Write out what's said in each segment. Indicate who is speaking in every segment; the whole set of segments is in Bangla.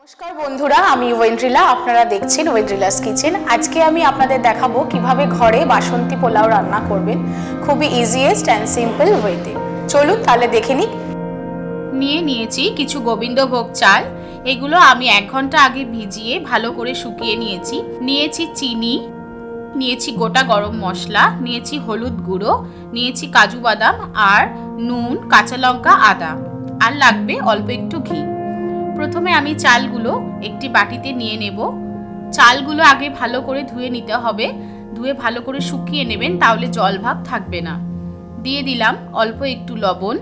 Speaker 1: নমস্কার বন্ধুরা, আমি ওয়েন্দ্রিলা। আপনারা দেখছেন ওয়েন্দ্রিলাস কিচেন। আজকে আমি আপনাদের দেখাবো কিভাবে ঘরে বাসন্তী পোলাও রান্না করবেন খুবই ইজিয়েস্ট অ্যান্ড সিম্পল ওয়েতে। চলুন তাহলে দেখে নিই। নিয়েছি কিছু গোবিন্দভোগ চাল। এগুলো আমি 1 ঘন্টা আগে ভিজিয়ে ভালো করে শুকিয়ে নিয়েছি চিনি, নিয়েছি গোটা গরম মশলা, নিয়েছি হলুদ গুঁড়ো, নিয়েছি কাজু বাদাম আর নুন, কাঁচা লঙ্কা, আদা, আর লাগবে অল্প একটু ঘি। প্রথমে আমি চালগুলো একটি বাটিতে নিয়ে নেব। চালগুলো আগে ভালো করে ধুয়ে নিতে হবে। ধুয়ে ভালো করে শুকিয়ে নেবেন, তাহলে জলভাব থাকবে না। দিয়ে দিলাম অল্প একটু লবণ,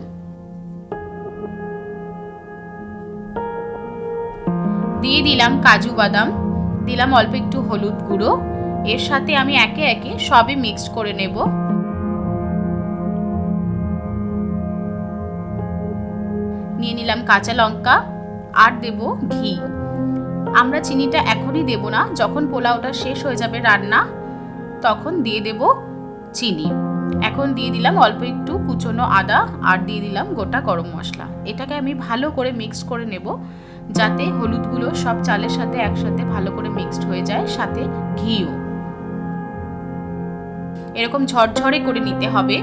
Speaker 1: দিয়ে দিলাম কাজু বাদাম, দিলাম অল্প একটু হলুদ গুঁড়ো। এর সাথে আমি একে একে সবই মিক্সড করে নেব। নিয়ে নিলাম কাঁচা লঙ্কা আর দেব ঘি। আমরা চিনিটা এখনই দেব না, যখন পোলাওটা শেষ হয়ে যাবে রান্না তখন দিয়ে দেব চিনি। এখন দিয়ে দিলাম অল্প একটু কুচনো আদা আর দিয়ে দিলাম গোটা গরম মশলা। এটাকে আমি ভালো করে মিক্স করে নেব, যাতে হলুদগুলো সব চালের সাথে একসাথে ভালো করে মিক্সড হয়ে যায়, সাথে ঘিও। এরকম ঝরঝরে করে নিতে হবে।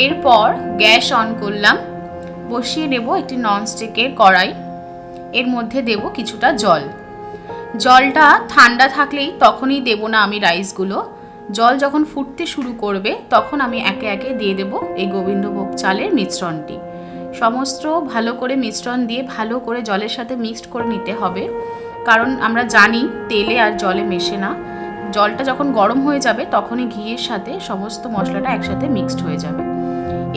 Speaker 1: এরপর গ্যাস অন করলাম, বসিয়ে নেব একটি ননস্টিকের কড়াই। এর মধ্যে দেব কিছুটা জল। জলটা ঠান্ডা থাকলেই তখনই দেব না আমি রাইসগুলো। জল যখন ফুটতে শুরু করবে তখন আমি একে একে দিয়ে দেব এই গোবিন্দভোগ চালের মিশ্রণটি। সমস্ত ভালো করে মিশ্রণ দিয়ে ভালো করে জলের সাথে মিক্সড করে নিতে হবে, কারণ আমরা জানি তেলে আর জলে মেশে না। জলটা যখন গরম হয়ে যাবে তখনই ঘিয়ের সাথে সমস্ত মশলাটা একসাথে মিক্সড হয়ে যাবে।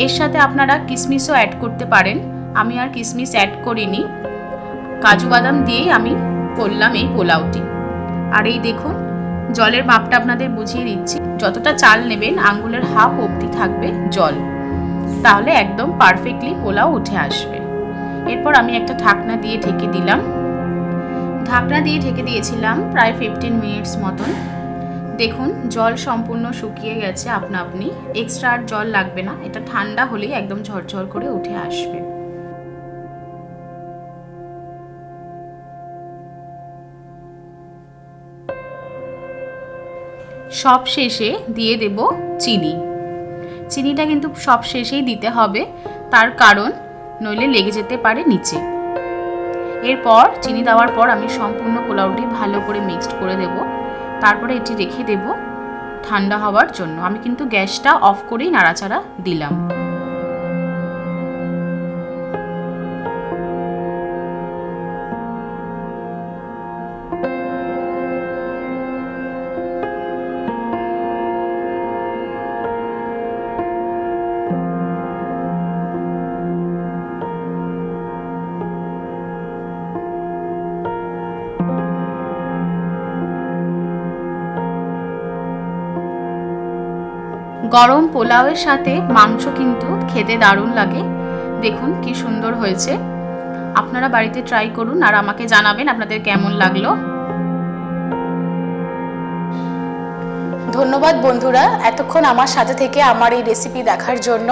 Speaker 1: এর সাথে আপনারা কিশমিশও অ্যাড করতে পারেন। আমি আর কিশমিশ অ্যাড করিনি, কাজু বাদাম দিয়েই আমি করলাম এই পোলাওটি। আর এই দেখুন, জলের মাপটা আপনাদের বুঝিয়ে দিচ্ছি। যতটা চাল নেবেন আঙ্গুলের হাফ অবধি থাকবে জল, তাহলে একদম পারফেক্টলি পোলাও উঠে আসবে। এরপর আমি একটা ঢাকনা দিয়ে ঢেকে দিলাম। ঢাকনা দিয়ে ঢেকে দিয়েছিলাম প্রায় 15 মিনিটস মতন। দেখুন জল সম্পূর্ণ শুকিয়ে গেছে আপনা আপনি, এক্সট্রা আর জল লাগবে না। এটা ঠান্ডা হলেই একদম ঝরঝর করে উঠে আসবে। সব শেষে দিয়ে দেব চিনি। চিনিটা কিন্তু সব শেষেই দিতে হবে, তার কারণ নইলে লেগে যেতে পারে নিচে। এরপর চিনি দেওয়ার পর আমি সম্পূর্ণ পোলাওটি ভালো করে মিক্সড করে দেব। তারপরে এটি রেখে দেব ঠান্ডা হওয়ার জন্য। আমি কিন্তু গ্যাসটা অফ করেই নাড়াচাড়া দিলাম। গরম পোলাওয়ের সাথে মাংস কিন্তু খেতে দারুণ লাগে। দেখুন কি সুন্দর হয়েছে। আপনারা বাড়িতে ট্রাই করুন আর আমাকে জানাবেন আপনাদের কেমন লাগলো। ধন্যবাদ বন্ধুরা, এতক্ষণ আমার সাথে থেকে আমার এই রেসিপি দেখার জন্য।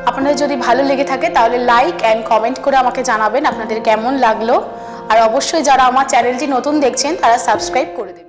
Speaker 1: আপনাদের যদি ভালো লেগে থাকে তাহলে লাইক অ্যান্ড কমেন্ট করে আমাকে জানাবেন আপনাদের কেমন লাগলো। আর অবশ্যই যারা আমার চ্যানেলটি নতুন দেখছেন তারা সাবস্ক্রাইব করে দেবেন।